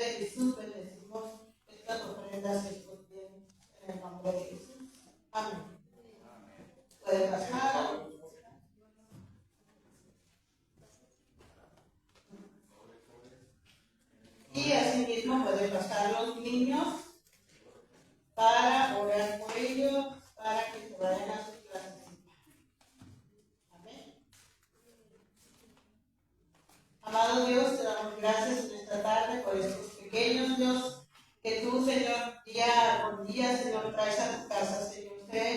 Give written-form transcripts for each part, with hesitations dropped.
de Jesús bendecimos estas ofrendas que contienen en el nombre de Jesús. Amén. Pueden pasar. Y asimismo pueden pasar los niños para orar por ellos, para que se vayan a sus clases. Amén. Amado Dios, te damos gracias en esta tarde por estos pequeños, Dios, que tú, Señor, día por día, Señor, traes a tu casa, Señor.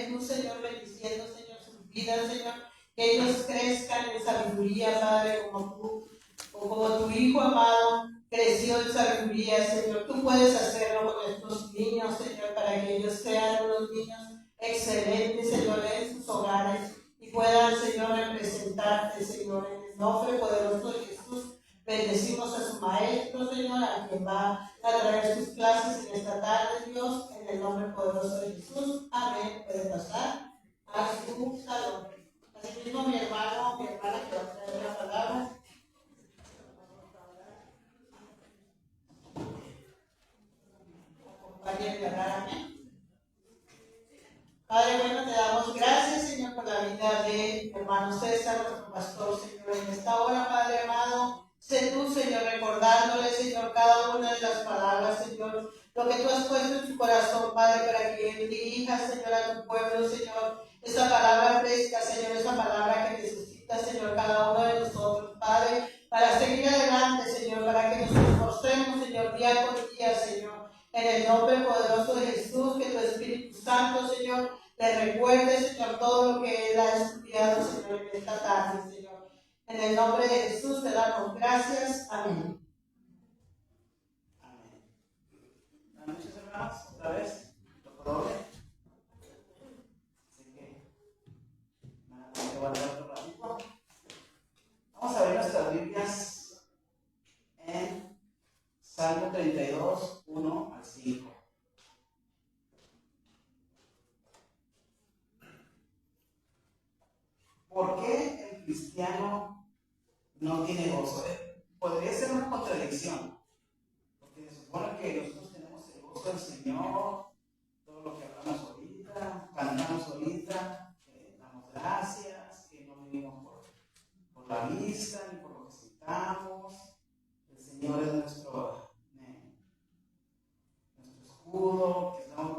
Tú, Señor, bendiciendo, Señor, sus vidas, Señor, que ellos crezcan en sabiduría, Padre, como tú, o como tu Hijo amado creció en sabiduría, Señor. Tú puedes hacerlo con estos niños, Señor, para que ellos sean unos niños excelentes, Señor, en sus hogares y puedan, Señor, representarte, Señor, en el nombre poderoso de Jesús. Bendecimos a su maestro, Señor, a quien va a traer sus clases en esta tarde, Dios, en el nombre poderoso de Jesús. Amén. Puede pasar a su salón. Asimismo, mi hermana que va a traer la palabra. Acompáñenme a orar. Amén. Padre, bueno, te damos gracias, Señor, por la vida de hermano César, nuestro pastor, Señor, en esta hora, Padre amado. Sé tú, Señor, recordándole, Señor, cada una de las palabras, Señor, lo que tú has puesto en su corazón, Padre, para que él dirija, Señor, a tu pueblo, Señor, esa palabra fresca, Señor, esa palabra que necesita, Señor, cada uno de nosotros, Padre, para seguir adelante, Señor, para que nos esforcemos, Señor, día por día, Señor, en el nombre poderoso de Jesús, que tu Espíritu Santo, Señor, le recuerde, Señor, todo lo que él ha estudiado, Señor, en esta tarde, Señor. En el nombre de Jesús te damos gracias. Amén. Amén. Muchas hermanos, otra vez, lo doble. Así que, nada, hay que guardar otro ratito. Vamos a ver nuestras Biblias en Salmo 32, 1 al 5. ¿Por qué el cristiano no tiene gozo? Podría ser una contradicción, porque se supone que nosotros tenemos el gozo del Señor, todo lo que hablamos ahorita, cantamos ahorita, damos gracias, que no vivimos por la vista ni por lo que sintamos. El Señor es nuestro escudo, que estamos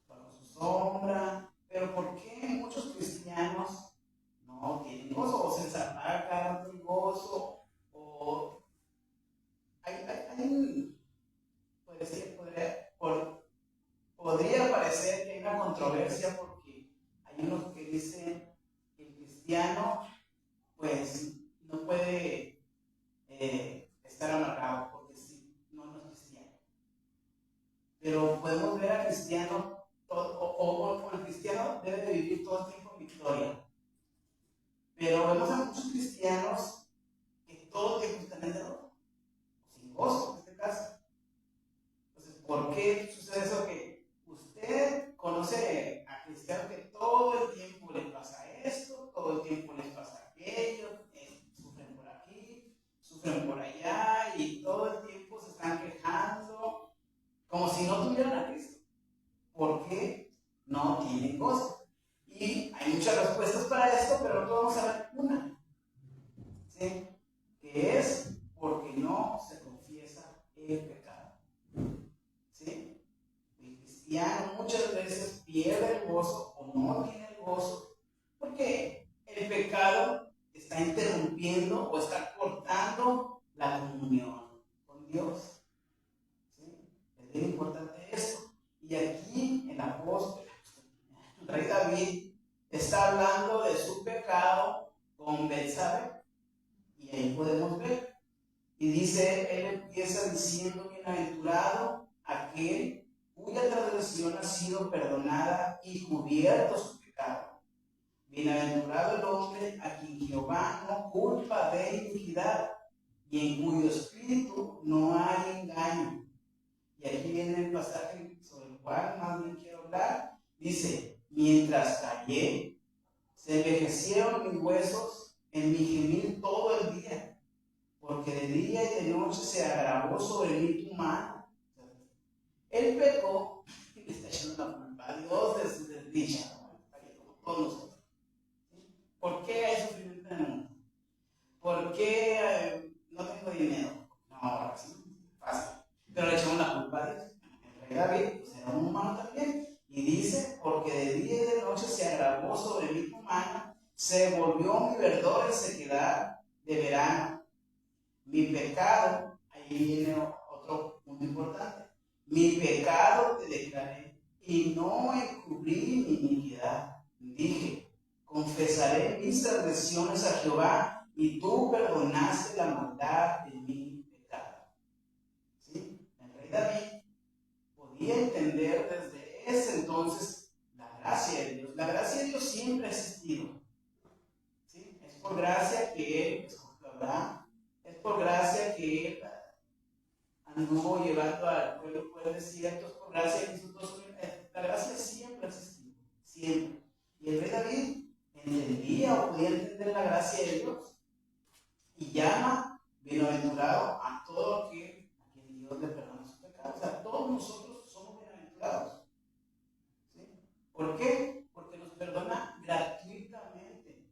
bajo su sombra. Pero ¿por qué muchos cristianos no tienen gozo? O se desapagan el gozo, o podría parecer que hay una controversia, porque hay unos que dicen que el cristiano pues no puede estar amargado, porque sí, no es cristiano. Pero podemos ver al cristiano, o el cristiano debe de vivir todo el tiempo en victoria. Pero vemos a muchos cristianos que todo el tiempo están en derrota, o sin gozo en este caso. Entonces, ¿por qué sucede eso? Que usted conoce a cristianos que todo el tiempo les pasa esto, todo el tiempo les pasa aquello, sufren por aquí, sufren por allá, y todo el tiempo se están quejando, como si no tuvieran a Cristo. ¿Por qué no tienen gozo? Y hay muchas respuestas para esto, pero nosotros vamos a ver una, ¿sí? Que es porque no se confiesa el pecado, ¿sí? El cristiano muchas veces pierde el gozo o no tiene el gozo porque el pecado está interrumpiendo o está cortando la comunión con Dios, ¿sí? Es bien importante esto. Y aquí el apóstol, el rey David, está hablando de su pecado con Betsabé, y ahí podemos ver. Y dice, él empieza diciendo: bienaventurado aquel cuya transgresión ha sido perdonada y cubierto su pecado. Bienaventurado el hombre a quien Jehová no culpa de iniquidad y en cuyo espíritu no hay engaño. Y aquí viene el pasaje sobre el cual más bien quiero hablar. Dice: mientras callé, se envejecieron mis huesos en mi gemir todo el día, porque de día y de noche se agravó sobre mí tu mano. Él pecó y le está echando la culpa a Dios de su desdicha, como todos nosotros. ¿Por qué hay sufrimiento en el mundo? ¿Por qué no tengo dinero? No, ahora sí, fácil. Pero le echamos la culpa a Dios. El rey David pues, era un humano también. Y dice, porque de día y de noche se agravó sobre mí tu mano, se volvió mi verdor en sequedad de verano. Mi pecado, ahí viene otro punto importante. Mi pecado te declaré y no encubrí mi iniquidad. Dije, confesaré mis transgresiones a Jehová y tú perdonaste la maldad de mi pecado. ¿Sí? El rey David podía entender desde ese entonces la gracia de Dios. La gracia de Dios siempre ha existido. ¿Sí? Es por gracia que Él escogió a Abraham. Es por gracia que Él anduvo llevando al pueblo por el desierto. Es por gracia que hizo todo su vida. La gracia siempre ha existido. Siempre. Y el rey David entendía o podía entender la gracia de Dios. Y llama bienaventurado a todo aquel a quien Dios le perdona sus pecados. O sea, todos nosotros somos bienaventurados. ¿Sí? ¿Por qué? Porque nos perdona gratuitamente.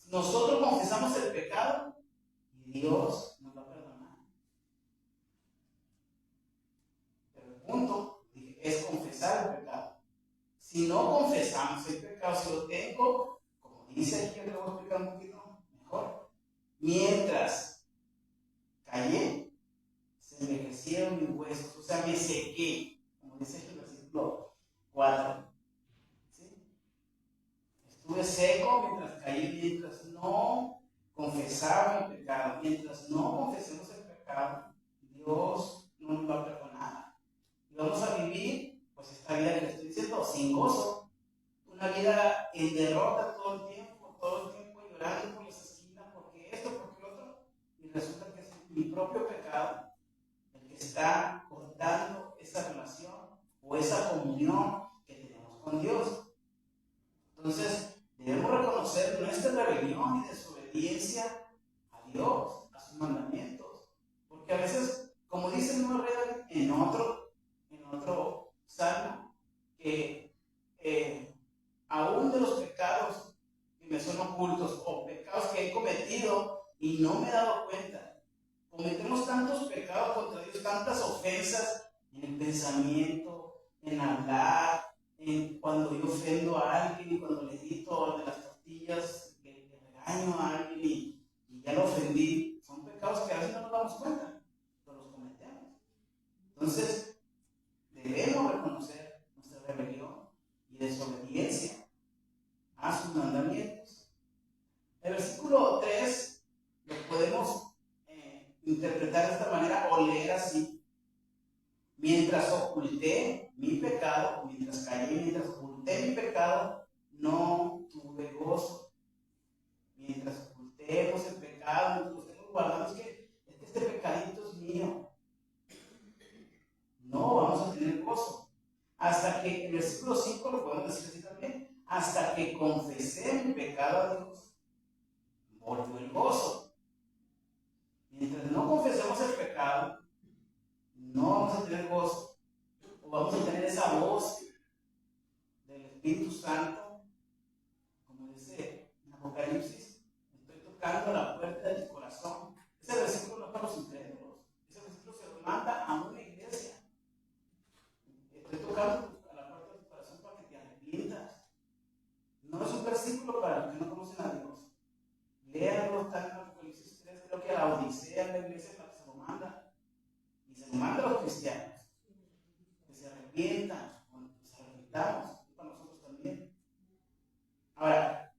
Nosotros confesamos el pecado y Dios nos va a perdonar. Pero el punto es confesar el pecado. Si no confesamos el pecado, si lo tengo, como dice aquí, te voy a explicar un poquito mejor. Mientras callé, se envejecieron mis huesos, o sea, me sequé, como dice el versículo 4. ¿Sí? Estuve seco mientras callé, mientras no confesaba el pecado. Mientras no confesemos el pecado, Dios no nos va a perdonar. Y vamos a vivir, pues, esta vida que estoy diciendo, sin gozo. Una vida en derrota todo el tiempo llorando por las esquinas, porque esto, porque lo otro. Y resulta que es mi propio pecado el que está cortando esa relación o esa comunión que tenemos con Dios. Entonces, debemos reconocer nuestra rebelión y desobediencia a Dios, a sus mandamientos. Porque a veces, como dice el mismo rey David en otro salmo, que aún de los pecados que me son ocultos o pecados que he cometido y no me he dado cuenta, cometemos tantos pecados contra Dios, tantas ofensas en el pensamiento, en hablar, en cuando yo ofendo a alguien y cuando le grito de las tortillas, que regaño a alguien y ya lo ofendí. Son pecados que a veces no nos damos cuenta, pero los cometemos. Entonces, debemos reconocer nuestra rebelión y desobediencia a sus mandamientos. El versículo 3 lo podemos interpretar de esta manera o leer así: mientras oculté mi pecado, mientras callé, mientras oculté mi pecado, no tuve gozo. Mientras ocultemos el pecado, mientras lo estemos guardando, es que este pecadito es mío, no vamos a tener gozo. Hasta que, el versículo 5 lo podemos decir así también, hasta que confesé mi pecado a Dios, volvió el gozo. Mientras no confesemos el pecado, no vamos a tener gozo, o vamos a tener esa voz del Espíritu Santo, como dice en Apocalipsis: estoy tocando la puerta de tu corazón. Ese versículo no es para los incrédulos, ese versículo se lo manda a una iglesia. Estoy tocando a la puerta de tu corazón para que te arrepientas. No es un versículo para los que no conocen a Dios. Léanlo, está en Apocalipsis 3, creo que a la Odisea, la iglesia es la que se lo manda. Y se lo manda a los cristianos. Que se arrepientan, que se arrepintamos, para nosotros también. Ahora,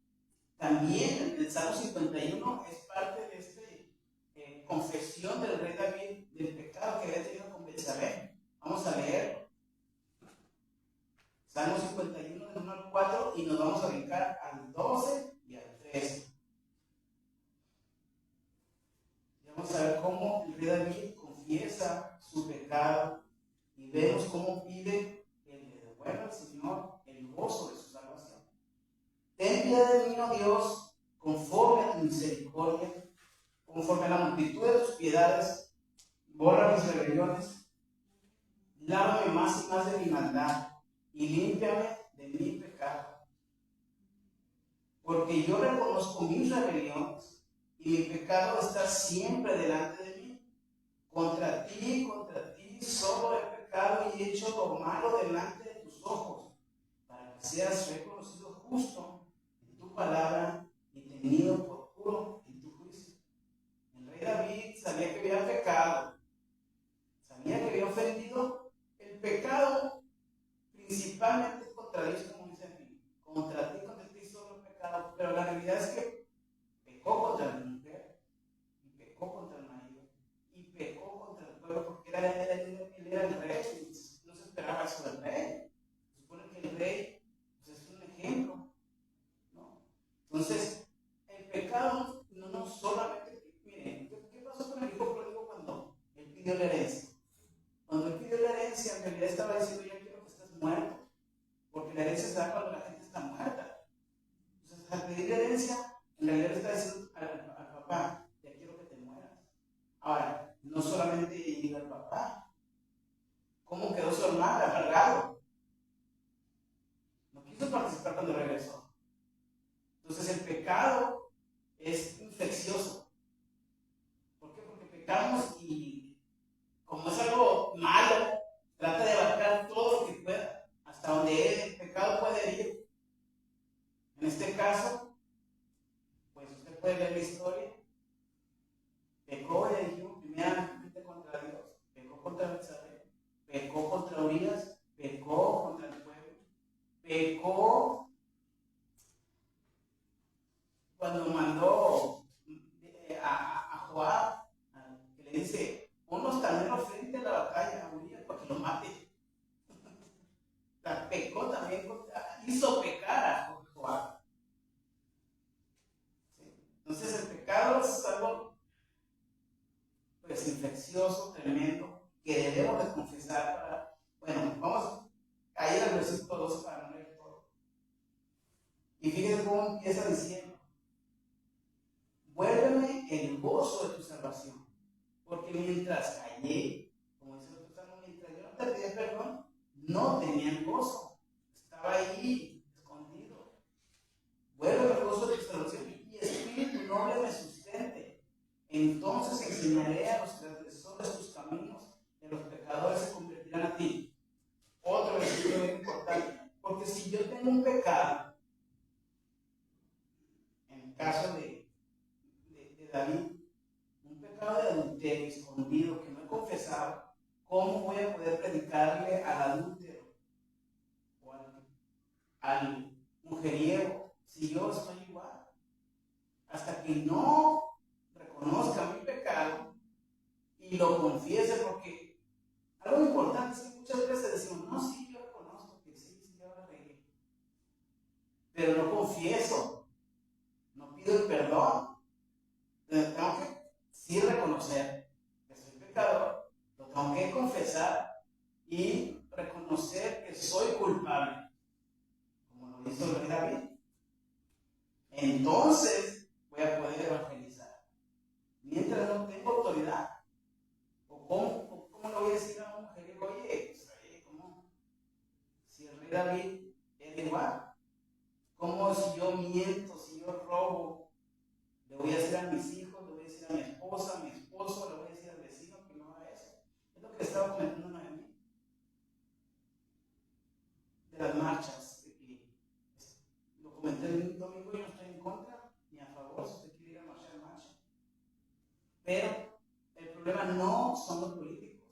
también el Salmo 51 es parte de esta confesión del rey David del pecado que había tenido con Betsabé. Vamos a leer Salmo 51 del 1 al 4 y nos vamos a brincar al 12 y al 13. Y vamos a ver cómo el rey David confiesa su pecado y vemos cómo pide que le devuelva al Señor el gozo de su salvación. Ten piedad de mí, oh Dios, conforme a tu misericordia, conforme a la multitud de tus piedades, borra mis rebeliones, lávame más y más de mi maldad, y límpiame de mi pecado. Porque yo reconozco mis rebeliones, y mi pecado está siempre delante de mí. Contra ti solo he pecado y he hecho lo malo delante de tus ojos, para que seas reconocido justo en tu palabra y tenido por puro en tu juicio. El rey David sabía que había pecado, sabía que había ofendido. El pecado principalmente contra Dios, como dice aquí, contra ti solo he pecado, pero la realidad es que pecó contra la mujer, y pecó contra el marido, y pecó contra el pueblo, porque él era el rey, no se esperaba eso del rey. Se supone que el rey pues, es un ejemplo, ¿no? Entonces, el pecado no solamente, miren, ¿qué pasó con el hijo pródigo cuando él pidió la herencia? Cuando él pidió la herencia, en realidad estaba diciendo, yo quiero que estés muerto, porque la herencia se da cuando la gente está muerta. Entonces, al pedir la herencia, en realidad le está diciendo al papá, ya quiero que te mueras. Ahora, no solamente llega al papá, ¿cómo quedó su hermana? Amargado. No quiso participar cuando regresó. Entonces, el pecado es infeccioso. ¿Por qué? Porque pecamos y, como es algo malo, trata de abarcar todo lo que pueda, hasta donde el pecado puede ir. En este caso, pues usted puede ver la historia. Pecó, ya dijimos, primeramente contra Dios, pecó contra Betsabé, pecó contra Urias, pecó contra el pueblo, pecó cuando mandó a Joab, que le dice, pon los carneros frente a la batalla a Urias para que lo mate. Pecó también, hizo pecar a Joab. Entonces el pecado es algo pues infeccioso, tremendo, que debemos de confesar para, bueno, vamos a ir al versículo 12 para no leer todo. Y fíjense cómo empieza diciendo, vuélveme el gozo de tu salvación, porque mientras callé, como dice el otro salmo, mientras yo no te pedí perdón, no tenían gozo, estaba ahí escondido. Vuélveme el gozo de tu salvación y espíritu noble me sustente. Entonces enseñaré a los transgresores tus caminos, y los pecadores se convertirán a ti. Otro versículo muy importante, porque si yo tengo un pecado, en el caso de David, un pecado de adulterio escondido que no he confesado, ¿cómo voy a poder predicarle al adúltero o al mujeriego si yo estoy igual? Hasta que no reconozca mi pecado y lo confiese, porque algo importante es que muchas veces decimos, no, sí, yo reconozco que sí, yo la regué, pero no confieso, no pido el perdón. Tengo que sí reconocer que soy pecador, lo tengo que confesar y reconocer que soy culpable, como lo hizo el rey David. Entonces voy a poder evangelizar. Mientras no tengo autoridad, ¿cómo le voy a decir a una mujer? Oye, pues, ¿cómo? Si el rey David era igual, ¿cómo si yo miento, si yo robo? Le voy a decir a mis hijos, le voy a decir a mi esposa, a mi esposo, le voy a decir al vecino que no haga eso. Es lo que estaba comentando Noemí de las marchas. Lo comenté el domingo, yo no estoy en contra ni a favor, si usted quiere ir a marchar, marcha. Pero el problema no son los políticos.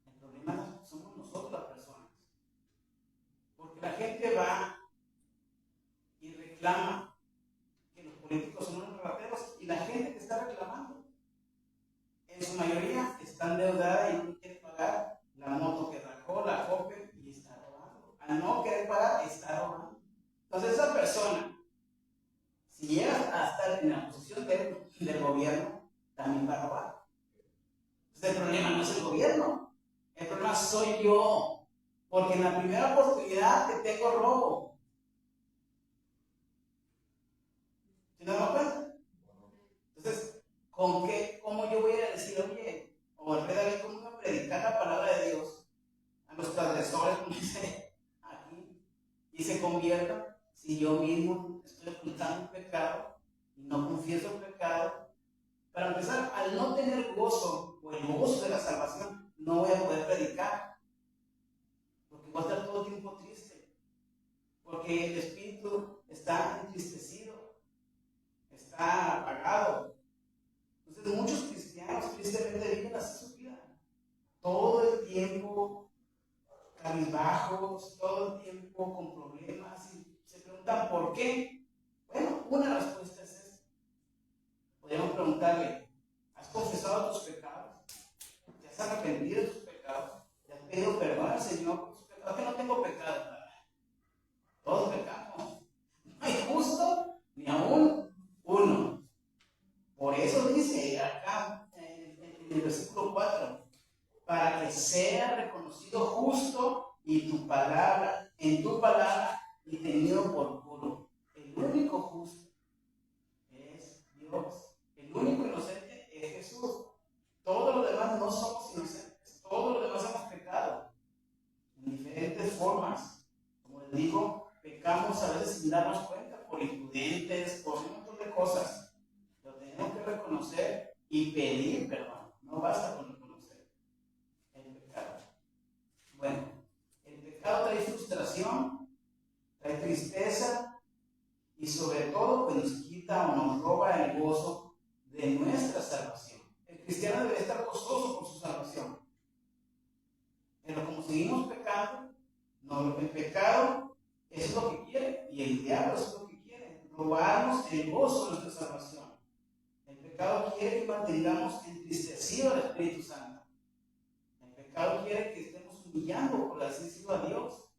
El problema somos nosotros las personas. Porque la gente va y reclama que los políticos son unos rateros, y la gente que está reclamando, en su mayoría está endeudada y no quiere pagar la moto que sacó, la Coppel, y está robando. Al no querer pagar, está robando. Entonces esa persona, si llega a estar en la posición del gobierno, también va a robar. Entonces el problema no es el gobierno, el problema soy yo, porque en la primera oportunidad que tengo robo. ¿Sí nos damos cuenta? ¿Cómo yo voy a decir, oye, o el rey David, cómo voy a predicar la palabra de Dios a los transgresores, como dice aquí, y se conviertan si yo mismo estoy ocultando un pecado y no confieso el pecado? Para empezar, al no tener gozo o el gozo de la salvación, no voy a poder predicar, porque voy a estar todo el tiempo triste, porque el espíritu está entristecido, está apagado. Entonces muchos cristianos tristemente viven así su vida, todo el tiempo cabizbajos, todo el tiempo con problemas, y se preguntan ¿por qué? Bueno, una respuesta es esta. Podríamos preguntarle, ¿has confesado tus pecados? ¿Te has arrepentido de tus pecados? ¿Te has pedido perdón al Señor por tus pecados? Que no tengo pecado. Todos pecamos. No hay justo ni aún uno. Por eso dice acá en el versículo 4, para que sea reconocido justo y tu palabra, en tu palabra y tenido por puro. El único justo es Dios. El único inocente es Jesús. Todos los demás no somos inocentes. Todos los demás hemos pecado en diferentes formas. Como les digo, pecamos a veces sin darnos cuenta, por imprudentes, por un montón de cosas. Lo tenemos que reconocer y pedir perdón. No basta con reconocer el pecado. Bueno, el pecado trae frustración, trae tristeza y sobre todo pues nos quita o nos roba el gozo de nuestra salvación. El cristiano debe estar gozoso por su salvación. Pero como seguimos pecando, el pecado es lo que quiere y el diablo es lo que quiere, robarnos el gozo de nuestra salvación. El pecado quiere que mantengamos entristecido al Espíritu Santo. El pecado quiere que estemos humillando, por así decirlo, a Dios,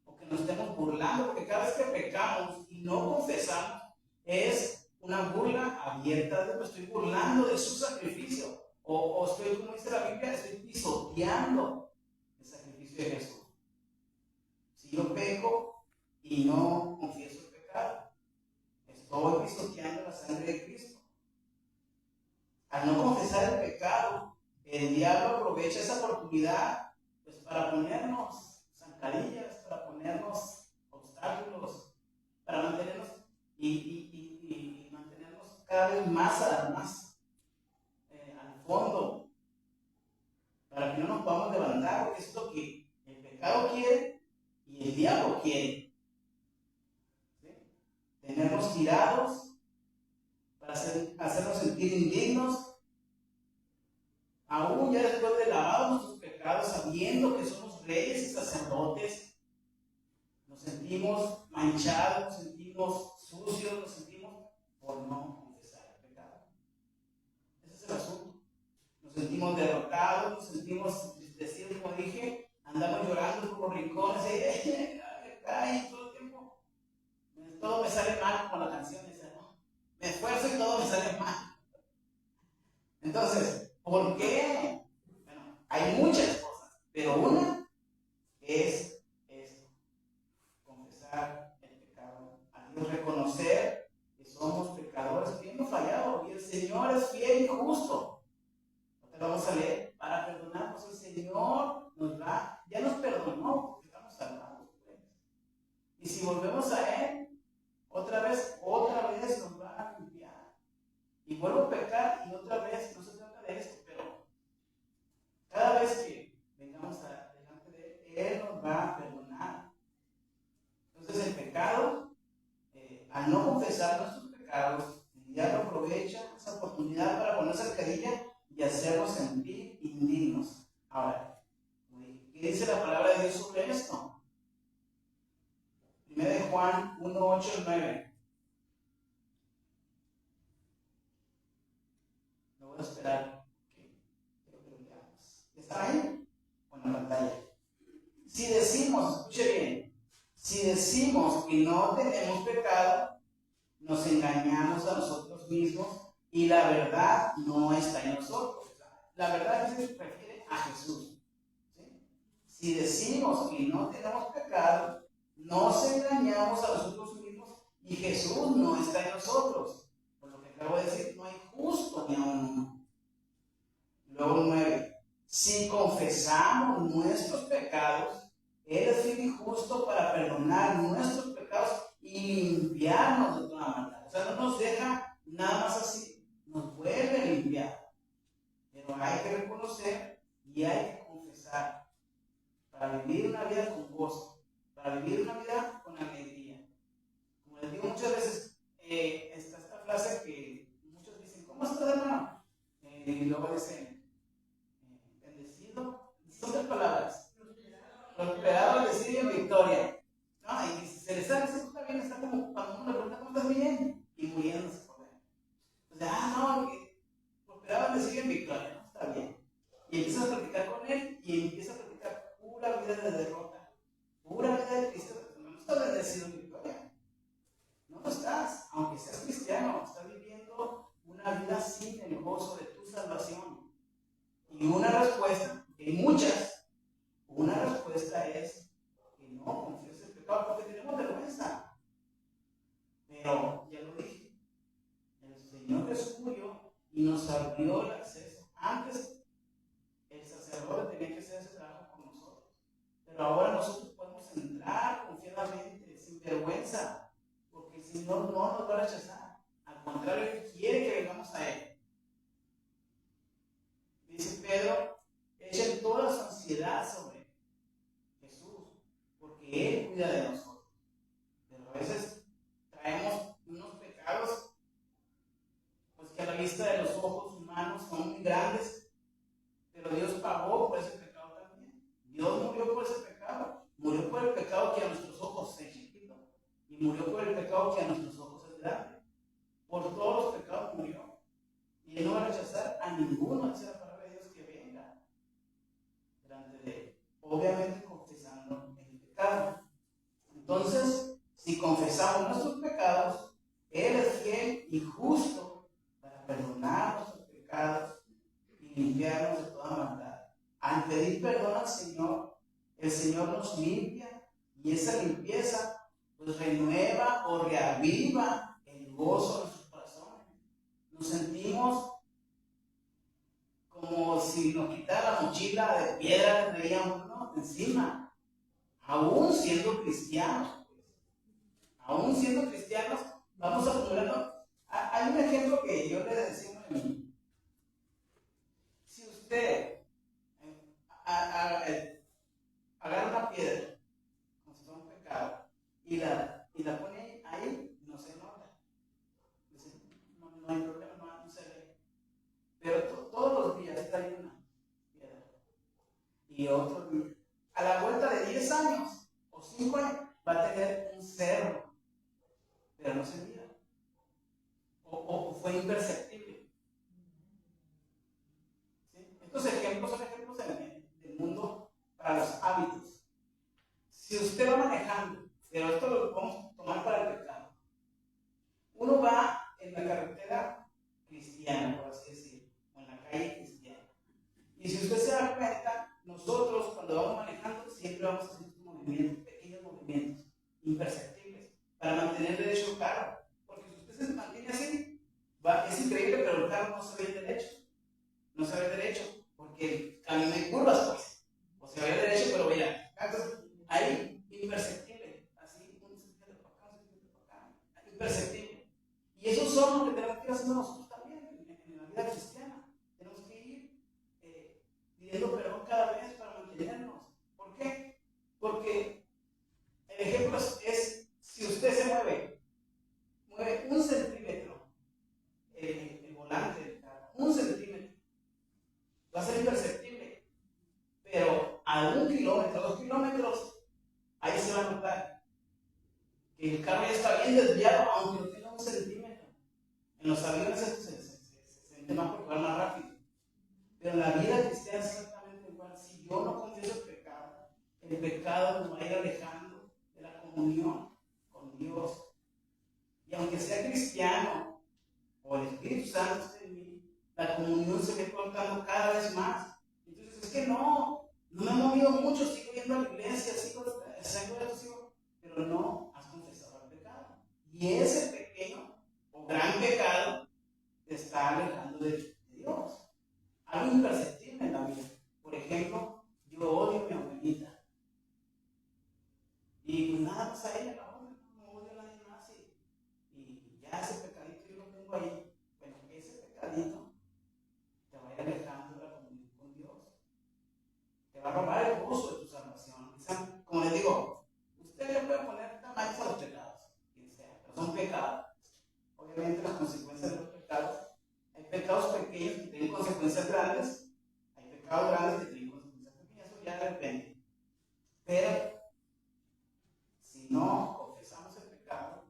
o que nos estemos burlando, porque cada vez que pecamos y no confesamos, es una burla abierta de Dios. Me estoy burlando de su sacrificio, o estoy, como dice la Biblia, estoy pisoteando el sacrificio de Jesús. Si yo peco y no confieso el pecado, estoy pisoteando la sangre de Cristo. Al no confesar el pecado, el diablo aprovecha esa oportunidad pues, para ponernos zancadillas, para ponernos obstáculos, para mantenernos y mantenernos cada vez más al fondo, para que no nos podamos levantar, porque es lo que el pecado quiere y el diablo quiere. ¿Sí? Tenernos tirados para hacernos sentir indignos, aún ya después de lavar nuestros pecados, sabiendo que somos reyes y sacerdotes, nos sentimos manchados, nos sentimos sucios, nos sentimos por no confesar el pecado. Ese es el asunto. Nos sentimos derrotados, nos sentimos entristecidos, como dije, andamos llorando por los rincones, y todo el tiempo, todo me sale mal, como la canción dice, ¿no? Me esfuerzo y todo me sale mal. Entonces, ¿por qué? Bueno, hay muchas cosas, pero una es esto: confesar el pecado a Dios, reconocer que somos pecadores, que hemos fallado, y el Señor es fiel y justo. ¿No te lo vamos a leer? Para perdonarnos, el Señor ya nos perdonó, porque estamos salvados, pues. Y si volvemos a Él, otra vez nos va a limpiar. Y vuelvo a pecar y otra vez, no se trata de esto, pero cada vez que vengamos delante de Él nos va a perdonar. Entonces el pecado, al no confesar nuestros pecados, el diablo aprovecha esa oportunidad para poner zancadilla y hacernos sentir indignos. Ahora, ¿qué dice la palabra de Dios sobre esto? 1 de Juan 1, 8 y 9. No voy a esperar que quiero que lo leamos. ¿Está ahí? O en la pantalla. Si decimos, escuche bien, si decimos que no tenemos pecado, nos engañamos a nosotros mismos y la verdad no está en nosotros. La verdad se refiere a Jesús. ¿Sí? Si decimos que no tenemos pecado, nos engañamos a nosotros mismos y Jesús no está en nosotros. Por lo que acabo de decir, no hay justo ni aún uno. Luego 9. Si confesamos nuestros pecados, Él es fiel y justo para perdonar nuestros pecados y limpiarnos de toda maldad. O sea, no nos deja nada más así, nos vuelve a limpiar. Pero hay que reconocer y hay que confesar para vivir una vida con gozo, para vivir una vida con alegría. Como les digo muchas veces, está esta frase que muchos dicen, ¿cómo estás, hermano? Y luego dicen, bendecido. Son tres palabras. Prosperado, bendecido y en victoria. No, y si se les sale, eso está bien, está como cuando uno le pregunta, ¿cómo estás bien? Y muriéndose por él. Entonces, no, prosperado, bendecido y en victoria, ¿no? Está bien. Y empiezas a platicar con él y empiezas a platicar pura vida de derrota, pura vida de tristeza. No estás bendecido en victoria. No lo estás, aunque seas cristiano, estás viviendo una vida sin el gozo de tu salvación. Y una respuesta, que hay muchas, una respuesta es que no confieses el pecado porque tenemos vergüenza. Pero, ya lo dije, el Señor descubrió y nos abrió el acceso. Antes, el sacerdote tenía que hacer ese trabajo con nosotros. Pero ahora nosotros podemos entrar confiadamente, sin vergüenza, porque el Señor no nos va a rechazar. Al contrario, Él quiere que vengamos a Él. Dice Pedro, echen toda su ansiedad sobre Jesús, porque Él cuida de nosotros. Pero a veces traemos unos pecados, pues que a la vista de los ojos humanos son muy grandes, pero Dios pagó por ese pecado también. Dios murió por ese pecado. Murió por el pecado que a nuestros ojos es chiquito, y murió por el pecado que a nuestros ojos es grande. Por todos los pecados murió. Y Él no va a rechazar a ninguno, dice la palabra de Dios, que venga delante de Él. Obviamente confesando el pecado. Entonces, si confesamos nuestros pecados, Él es fiel y justo para perdonar nuestros pecados y limpiarnos de toda maldad. Al pedir perdón al Señor, el Señor nos limpia y esa limpieza pues renueva o reaviva el gozo de nuestros corazones. Nos sentimos como si nos quitara la mochila de piedra que traíamos, ¿no?, encima. Aún siendo cristianos, aún siendo cristianos, vamos a ponernos. Hay un ejemplo que yo le decía a un niño. Si usted agarra una piedra, como si fuera un pecado, y la pone ahí, no se nota. No hay problema, no se ve. Pero todos los días está ahí una piedra. Y otro día. A la vuelta de 10 años o 5 años, va a tener un cerro, pero no se mira. O fue imperceptible. ¿Sí? Estos ejemplos son ejemplos del mundo para los hábitos. Si usted va manejando, pero esto lo podemos tomar para el pecado. Uno va en la carretera cristiana, por así decirlo, o en la calle cristiana. Y si usted se da cuenta, nosotros cuando vamos manejando siempre vamos haciendo movimientos, pequeños movimientos, imperceptibles, para mantener derecho el carro. Porque si usted se mantiene así, es increíble, pero el carro no se ve derecho. No se ve derecho, porque camina en curvas, pues. O se ve derecho, pero mira, entonces, ahí, imperceptible. Así, un centímetro para acá, un centímetro para acá. Imperceptible. Y esos son los que tenemos que ir haciendo nosotros también en la vida cristiana. Tenemos que ir pidiendo perdón cada vez para mantenernos. ¿Por qué? Porque el ejemplo es si usted se mueve un centímetro el volante del carro, un centímetro, va a ser imperceptible. Pero a 1 kilómetro, 2 kilómetros, ahí se va a notar que el carro ya está bien desviado, aunque no tenga un centímetro. En los aviones se siente más porque va más rápido. Pero en la vida cristiana es exactamente igual. Si yo no confieso el pecado nos va a ir alejando de la comunión con Dios. Y aunque sea cristiano o el Espíritu Santo esté en mí, la comunión se ve cortando cada vez más. Entonces es que no me he movido mucho, sigo yendo a la iglesia, sigo haciendo esto, pero no has confesado el pecado. Y ese pequeño o gran pecado está alejando de Dios. Algo imperceptible en la vida. Por ejemplo, yo odio a mi abuelita. Y pues nada más a ella la odio, no odio a nadie más. Y ya ese pecadito yo lo tengo ahí. Bueno, ese pecadito te va a ir alejando de la comunión con Dios. Te va a robar el gozo de tu salvación. Como les digo, usted le puede poner tamaño a los pecados, quien sea, pero son pecados. Obviamente las consecuencias de los pecados, hay pecados pequeños que tienen consecuencias grandes, hay pecados grandes que tienen consecuencias pequeñas, eso ya depende. Pero si no confesamos el pecado,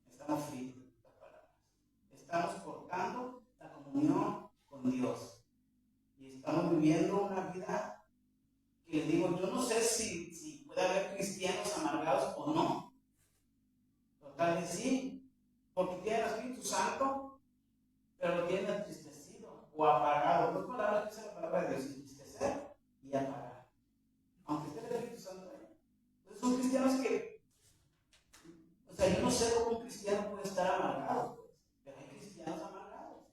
estamos fritos de las palabras. Estamos cortando la comunión con Dios. Y estamos viviendo una vida que les digo, yo no sé si puede haber cristianos amargados o no. Pero tal vez sí, porque tienen el Espíritu Santo, pero lo tienen entristecido o apagado. Dos palabras que usa la palabra de Dios: entristecer y apagar. Aunque esté el Espíritu Santo ahí. Entonces son cristianos que, o sea, yo no sé cómo un cristiano puede estar amargado, pues, pero hay cristianos amargados,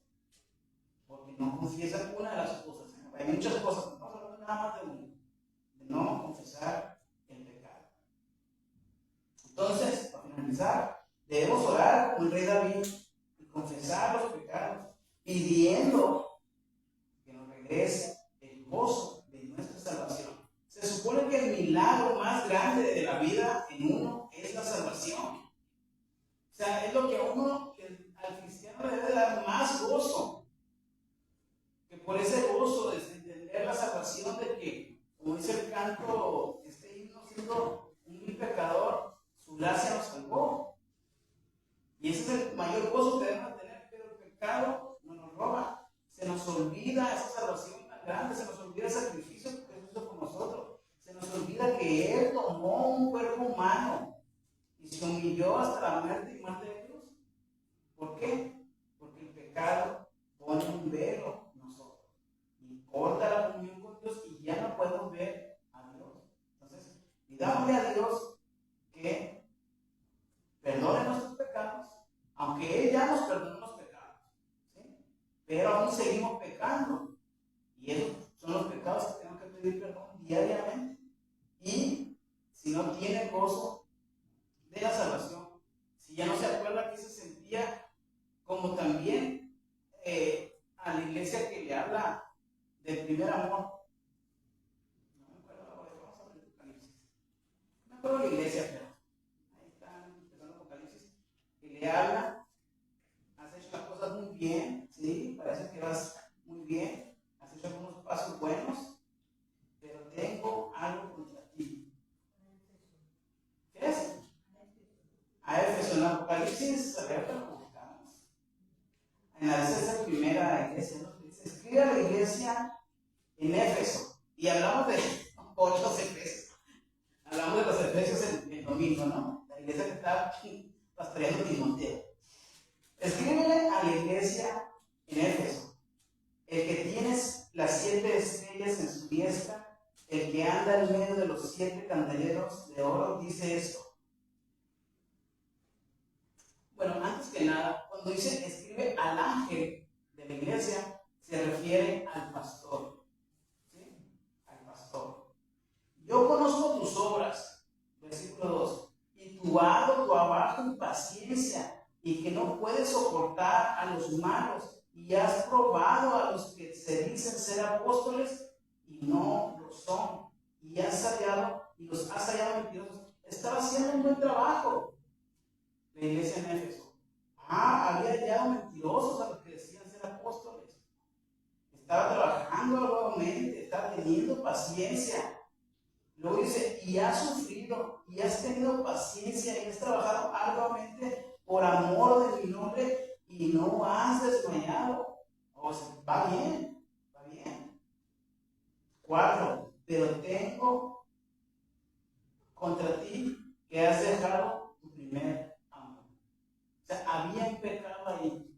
porque no confiesan una de las cosas. Hay muchas cosas, no estamos hablando nada más de una, de no confesar el pecado. Entonces, para finalizar, debemos orar como el rey David y confesar los pecados, pidiendo que nos regrese el gozo de nuestra salvación. Se supone que el milagro más grande de la vida en uno es la salvación. O sea, es lo que a uno, al cristiano, le debe dar más gozo. Que por ese gozo de entender la salvación, de que, como dice el canto, este himno, siendo un vil pecador, su gracia nos salvó. Y ese es el mayor gozo que debemos tener, pero el pecado no nos roba. Se nos olvida esa salvación tan grande, se nos olvida el sacrificio que Jesús hizo por nosotros. Se nos olvida que Él tomó un cuerpo humano y se humilló hasta la muerte y muerte de cruz. ¿Por qué? Porque el pecado pone un velo en nosotros y corta la comunión con Dios y ya no podemos ver a Dios. Entonces, pidámosle a Dios que perdone nuestros pecados, aunque Él ya nos perdonó los pecados, ¿sí? Pero aún seguimos pecando. Y esos son los pecados que tenemos que pedir perdón diariamente. Y si no tiene gozo de la salvación, si ya no se acuerda que se sentía como también a la iglesia que le habla del primer amor. No me acuerdo ahora, vamos a ver Apocalipsis. No me acuerdo de la iglesia, pero ahí está empezando Apocalipsis, que le habla: has hecho las cosas muy bien, ¿sí? Parece que vas muy bien, has hecho algunos pasos buenos, pero tengo algo contra ti. ¿Qué es? A Éfeso, en Apocalipsis, a ver, lo buscamos. En la esa primera iglesia, ¿no? Se escribe a la iglesia en Éfeso, y hablamos de los Efesios. Hablamos de los Efesios el domingo, ¿no? La iglesia que está pastoreando Timoteo. Escríbele a la iglesia en Éfeso: el que tienes las 7 estrellas en su diestra, el que anda en medio de los 7 candeleros de oro, dice esto. Bueno, antes que nada, cuando dice escribe al ángel de la iglesia, se refiere al pastor. ¿Sí? Al pastor. Yo conozco tus obras, versículo 2, y tu arduo trabajo y paciencia, y que no puedes soportar a los malos, y has probado a los que se dicen ser apóstoles y no lo son, y los has hallado mentirosos. Estaba haciendo un buen trabajo la iglesia en Éfeso. Había hallado mentirosos a los que decían ser apóstoles. Estaba trabajando arduamente, estaba teniendo paciencia. Luego dice: y has sufrido, y has tenido paciencia, y has trabajado arduamente por amor de mi nombre, y no has desmayado. O sea, va bien, va bien. 4, pero tengo contra ti que has dejado tu primer amor. O sea, había un pecado ahí.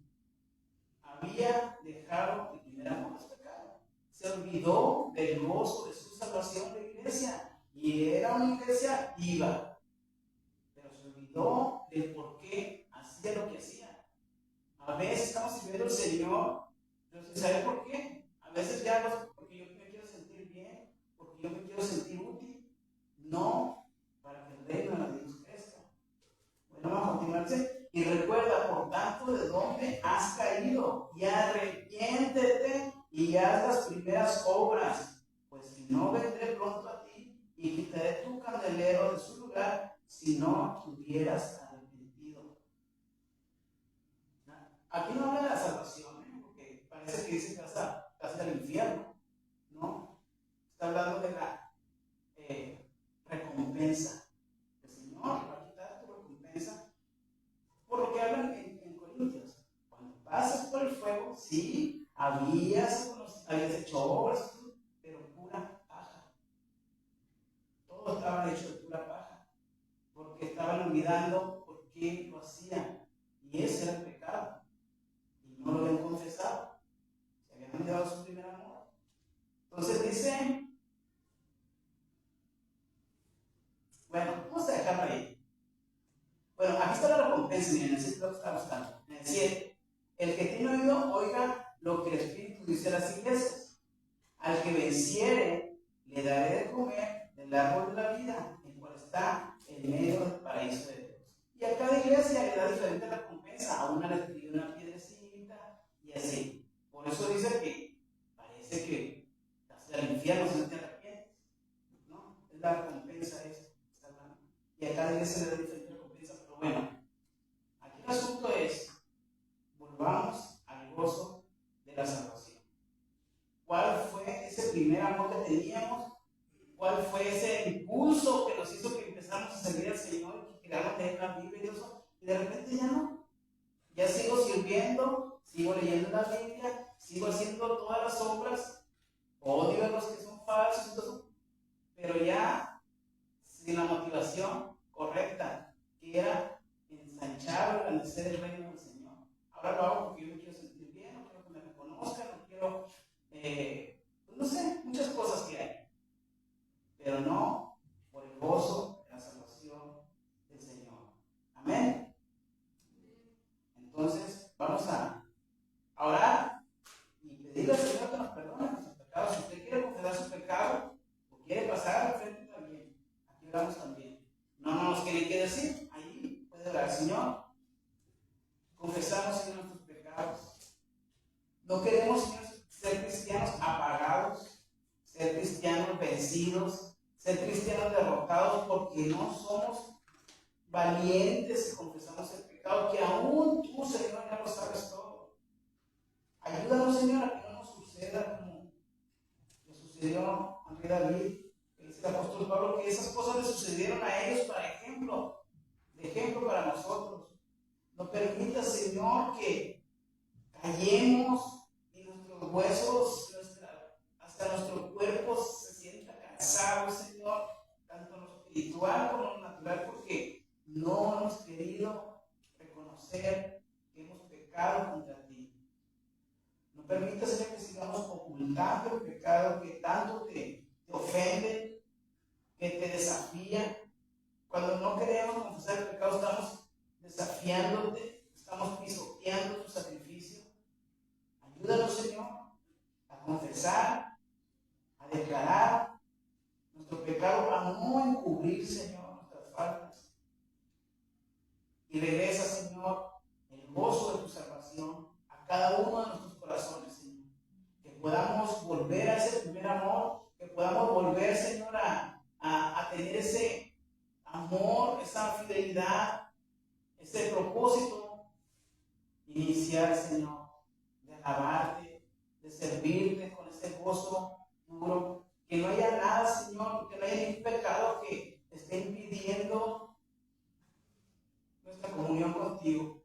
Había dejado el primer amor, es pecado. Se olvidó del gozo de su salvación de iglesia. Y era una iglesia viva, pero se olvidó del por qué hacía lo que hacía. A veces estamos sirviendo al Señor, pero sin saber por qué. A veces ya porque yo me quiero sentir bien, porque yo me quiero sentir útil. No, para que el reino de Dios crezca. Bueno, vamos a continuarse. Y recuerda, por tanto, de dónde has caído, y arrepiéntete y haz las primeras obras, pues si no, vendré pronto a ti y quitaré tu candelero de su lugar si no te hubieras arrepentido. Aquí no habla de la salvación, porque parece que dice que vas al infierno, ¿no? Está hablando de la recompensa. El Señor va a quitar tu recompensa por lo que hablan en Corintios. Cuando pasas por el fuego, sí, habías hecho obras, pero pura paja. Todo estaba hecho de pura paja, porque estaban olvidando por qué lo hacían. Y ese era el pecado. Y no lo habían confesado. Se habían olvidado su primer amor. Entonces dice, bueno, vamos a dejarlo ahí. Bueno, aquí está la recompensa, miren, es lo que está buscando. En el 7. El que tiene oído, oiga lo que el Espíritu dice a las iglesias. Al que venciere, le daré de comer del árbol de la vida, el cual está en medio del paraíso de Dios. Y a cada iglesia le da diferente recompensa. A una le escribe una piedrecita y así. Por eso dice que parece que vas al infierno si no te arrepientes, ¿no? Es la recompensa esa. Y a cada iglesia le da diferente recompensa. Pero bueno, aquí el asunto es, volvamos al gozo de la salvación. ¿Cuál fue ese primer amor que teníamos? ¿Cuál fue ese impulso que nos hizo que empezamos a servir al Señor, que queríamos leer la Biblia y eso? Y de repente ya no. Ya sigo sirviendo, sigo leyendo la Biblia, sigo haciendo todas las obras, odio a los que son falsos y todo, pero ya sin la motivación correcta, que era ensanchar o engrandecer el reino del Señor. Ahora lo hago porque yo me quiero sentir bien, no quiero que me reconozcan, no quiero, pues no sé, muchas cosas que hay, pero no por el gozo de la salvación del Señor. Amén. Entonces, vamos a orar y pedirle al Señor que nos perdone nuestros pecados. Si usted quiere confesar su pecado o quiere pasar al frente también, aquí oramos también. No nos tiene que decir, ahí puede orar, Señor. Confesamos, Señor, nuestros pecados. No queremos, Señor, ser cristianos apagados, ser cristianos vencidos, ser cristianos derrotados porque no somos valientes y confesamos el pecado, que aún tú, Señor, ya lo sabes todo. Ayúdanos, Señor, a que no nos suceda como le sucedió al rey David, que dice el apóstol Pablo, que esas cosas le sucedieron a ellos para ejemplo, de ejemplo para nosotros. No permita, Señor, que callemos y nuestros huesos, hasta nuestro cuerpo se sienta cansado, Señor, tanto en lo espiritual como en lo natural, porque no hemos querido reconocer que hemos pecado contra ti. No permitas, Señor, que sigamos ocultando el pecado que tanto te ofende, que te desafía. Cuando no queremos confesar el pecado, estamos desafiándote, estamos pisoteando tu sacrificio. Ayúdanos, Señor, a confesar, a declarar nuestro pecado, a no encubrir, Señor, nuestras faltas. Y regresa, Señor, el gozo de tu salvación a cada uno de nuestros corazones, Señor. Que podamos volver a ese primer amor, que podamos volver, Señor, a tener ese amor, esa fidelidad, ese propósito inicial, Señor, de alabarte, de servirte con ese gozo puro. Que no haya nada, Señor, que no haya ningún pecado que esté impidiendo nuestra comunión contigo.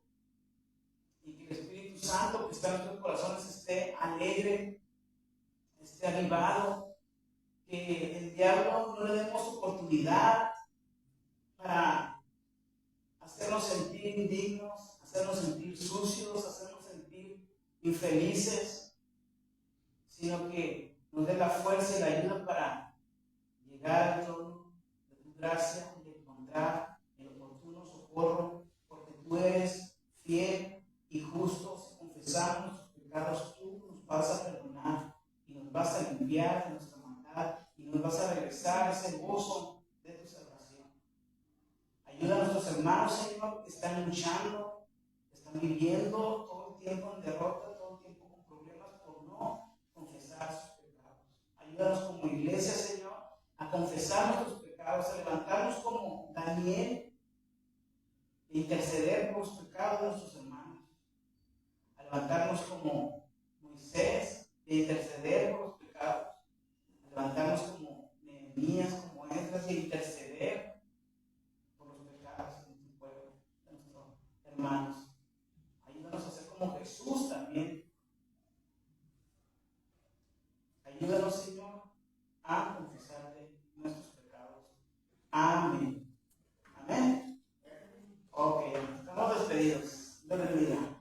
Y que el Espíritu Santo que está en nuestros corazones esté alegre, esté avivado. Que el diablo no le demos oportunidad para hacernos sentir indignos, hacernos sentir sucios, hacernos sentir infelices, sino que nos dé la fuerza y la ayuda para llegar al trono de tu gracia y encontrar el oportuno socorro, porque tú eres fiel y justo si confesamos nuestros pecados, tú nos vas a perdonar y nos vas a limpiar de nuestra maldad y nos vas a regresar ese gozo de tu salvación. Ayuda a nuestros hermanos, Señor, que están luchando, que están viviendo todo el tiempo en derrota, todo el tiempo con problemas por no confesar sus pecados. Ayúdanos como iglesia, Señor, a confesar nuestros pecados, a levantarnos como Daniel, e interceder por los pecados de nuestros hermanos, a levantarnos como Moisés, e interceder por los pecados, a levantarnos como Nehemías, como Esdras, e interceder por los pecados de nuestro pueblo, de nuestros hermanos. Ayúdanos a ser como Jesús también. Ayúdanos, Señor, a confesarte nuestros pecados. Amén. Amén. Ok, estamos despedidos. Dios les bendiga.